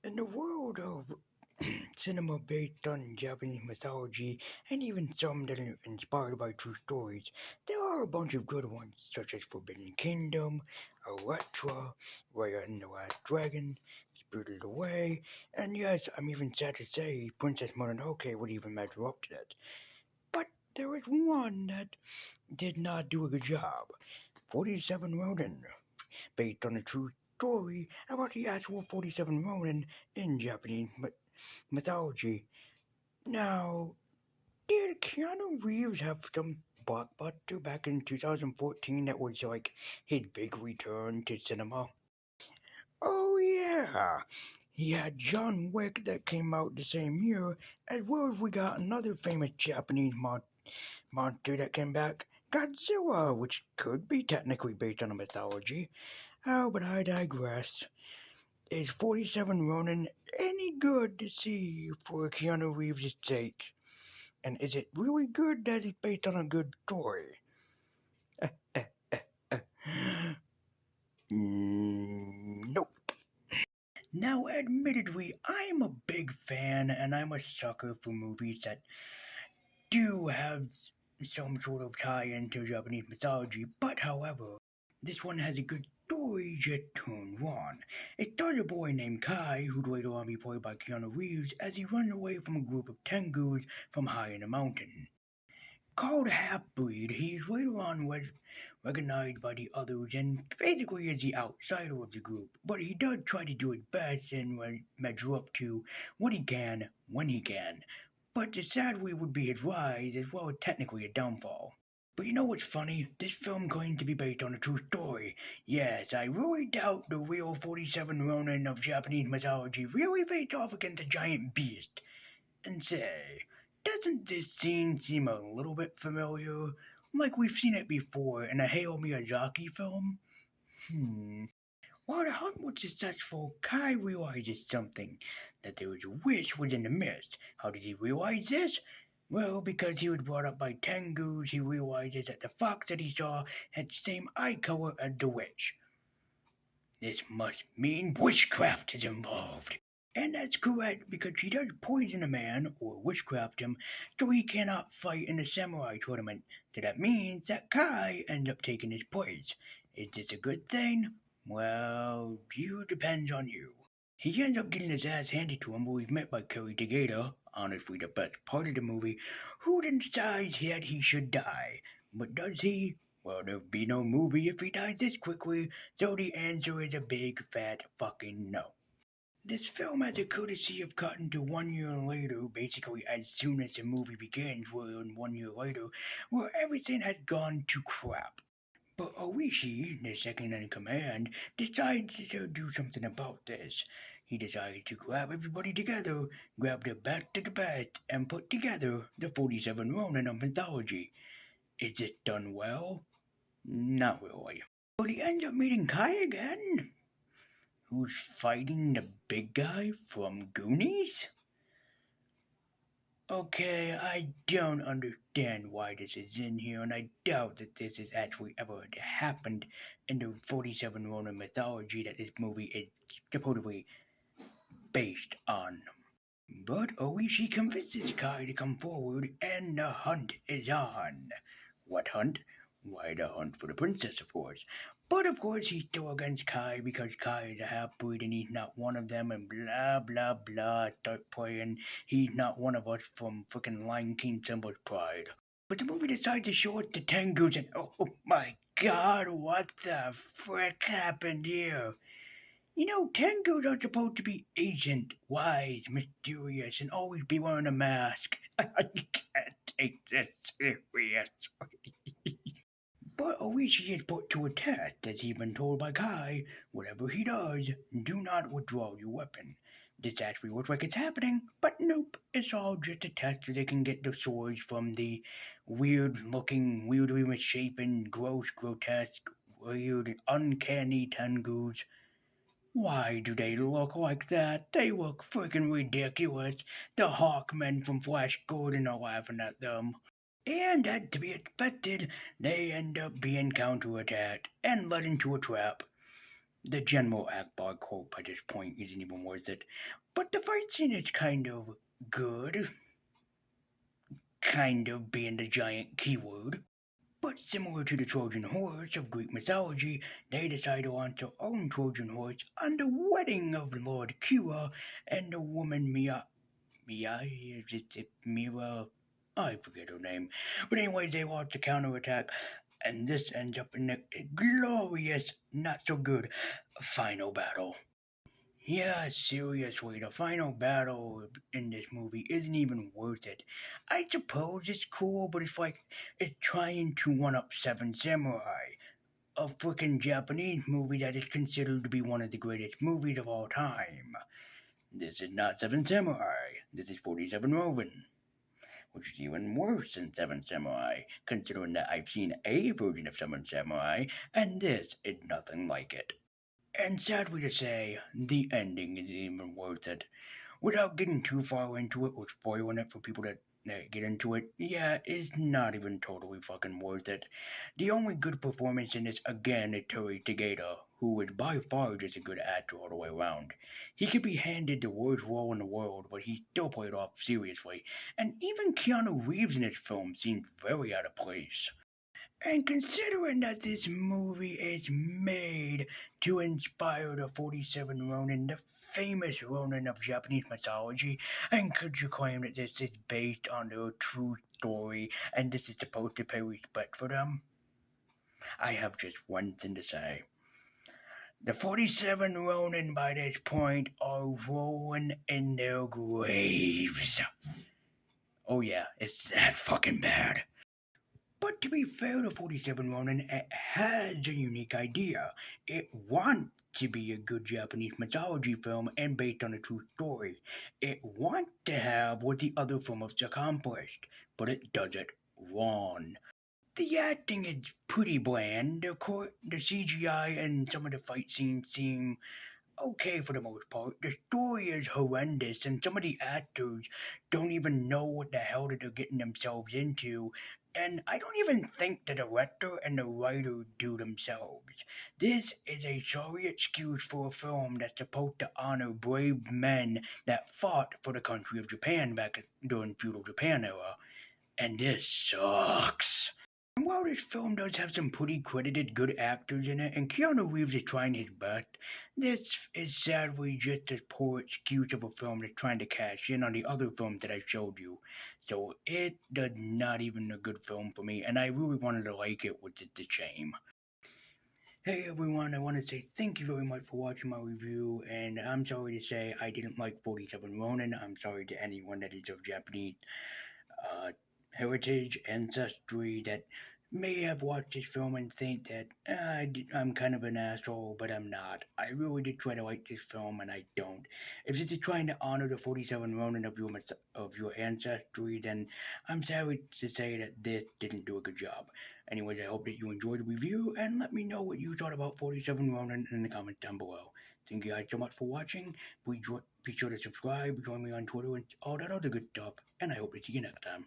In the world of cinema based on Japanese mythology, and even some that are inspired by true stories, there are a bunch of good ones, such as Forbidden Kingdom, Electra, Raya and the Last Dragon, Spirited Away, and yes, I'm even sad to say Princess Mononoke would even measure up to that. But there is one that did not do a good job. 47 Ronin, based on a true story about the actual 47 Ronin in Japanese mythology. Now, did Keanu Reeves have some blockbuster back in 2014 that was like his big return to cinema? Oh, yeah. He had John Wick that came out the same year, as well as we got another famous Japanese monster that came back, Godzilla, which could be technically based on a mythology. Oh, but I digress. Is 47 Ronin any good to see for Keanu Reeves' sake? And is it really good that it's based on a good story? Nope. Now, admittedly, I'm a big fan and I'm a sucker for movies that do have some sort of tie into Japanese mythology, but however, this one has a good story just turned wrong. It stars a boy named Kai, who'd later on be played by Keanu Reeves, as he runs away from a group of Tengus from high in the mountain. Called half-breed, he is later on recognized by the others and basically is the outsider of the group, but he does try to do his best and measure up to what he can when he can. But the sadly would be his rise as well as technically a downfall. But you know what's funny? This film claims to be based on a true story. Yes, I really doubt the real 47 Ronin of Japanese mythology really faced off against a giant beast. And say, doesn't this scene seem a little bit familiar? Like we've seen it before in a Hayao Miyazaki film? While the hunt was successful, Kai realizes something, that there is a witch within the mist. How did he realize this? Well, because he was brought up by Tengus, he realizes that the fox that he saw had the same eye color as the witch. This must mean witchcraft is involved. And that's correct because she does poison a man, or witchcraft him, so he cannot fight in the samurai tournament. So that means that Kai ends up taking his place. Is this a good thing? Well, you depends on you. He ends up getting his ass handed to him where he's met by Curry Together, honestly the best part of the movie, who then decides that he should die. But does he? Well, there'd be no movie if he dies this quickly, so the answer is a big fat fucking no. This film has a courtesy of cutting to 1 year later, basically as soon as the movie begins, where 1 year later, where everything had gone to crap. But Oishi, the second in command, decides to do something about this. He decided to grab everybody together, grab the best of the best, and put together the 47 Ronin of mythology. Is it done well? Not really. But he ends up meeting Kai again, who's fighting the big guy from Goonies? Okay, I don't understand why this is in here, and I doubt that this has actually ever happened in the 47 Ronin mythology that this movie is supposedly based on. But Oishi convinces Kai to come forward, and the hunt is on. What hunt? Why, the hunt for the princess, of course. But of course, he's still against Kai because Kai is a half breed and he's not one of them, and blah blah blah. Start playing. He's not one of us from frickin' Lion King Simba's Pride. But the movie decides to show it to Tengu's, and oh my god, what the frick happened here? You know, Tengus are supposed to be ancient, wise, mysterious, and always be wearing a mask. I can't take this serious. But Oishi is put to a test, as he's been told by Kai. Whatever he does, do not withdraw your weapon. This actually looks like it's happening, but nope, it's all just a test so they can get the swords from the weird-looking, weirdly misshapen, gross, grotesque, weird, uncanny Tengus. Why do they look like that? They look freaking ridiculous. The Hawkmen from Flash Gordon are laughing at them. And as to be expected, they end up being counterattacked and led into a trap. The General Akbar quote by this point isn't even worth it. But the fight scene is kind of good. Kind of being the giant keyword. But similar to the Trojan horse of Greek mythology, they decide to launch their own Trojan horse on the wedding of Lord Kira and the woman Mia, is it Mira? I forget her name. But anyways, they launch a counterattack, and this ends up in a glorious, not so good, final battle. Yeah, seriously, the final battle in this movie isn't even worth it. I suppose it's cool, but it's like it's trying to one up Seven Samurai, a freaking Japanese movie that is considered to be one of the greatest movies of all time. This is not Seven Samurai. This is 47 Ronin, which is even worse than Seven Samurai, considering that I've seen a version of Seven Samurai, and this is nothing like it. And sadly to say, the ending isn't even worth it. Without getting too far into it or spoiling it for people that get into it, yeah, it's not even totally fucking worth it. The only good performance in this again is Terry Tagada, who is by far just a good actor all the way around. He could be handed the worst role in the world, but he still played it off seriously, and even Keanu Reeves in this film seemed very out of place. And considering that this movie is made to inspire the 47 Ronin, the famous Ronin of Japanese mythology, and could you claim that this is based on their true story and this is supposed to pay respect for them? I have just one thing to say. The 47 Ronin by this point are rolling in their graves. Oh yeah, it's that fucking bad. But to be fair to 47 Ronin, it has a unique idea. It wants to be a good Japanese mythology film and based on a true story. It wants to have what the other films accomplished, but it does it wrong. The acting is pretty bland. The CGI and some of the fight scenes seem okay for the most part. The story is horrendous, and some of the actors don't even know what the hell that they're getting themselves into. And I don't even think the director and the writer do themselves. This is a sorry excuse for a film that's supposed to honor brave men that fought for the country of Japan during feudal Japan era. And this sucks. And while this film does have some pretty credited good actors in it, and Keanu Reeves is trying his best, this is sadly just a poor excuse of a film that's trying to cash in on the other films that I showed you. So it does not even a good film for me, and I really wanted to like it, which is a shame. Hey everyone, I want to say thank you very much for watching my review, and I'm sorry to say I didn't like 47 Ronin. I'm sorry to anyone that is of Japanese uh, heritage, ancestry that may have watched this film and think that I'm kind of an asshole, but I'm not. I really did try to like this film, and I don't. If this is trying to honor the 47 Ronin of your ancestry, then I'm sorry to say that this didn't do a good job. Anyways, I hope that you enjoyed the review, and let me know what you thought about 47 Ronin in the comments down below. Thank you guys so much for watching. Please be sure to subscribe, join me on Twitter, and all that other good stuff. And I hope to see you next time.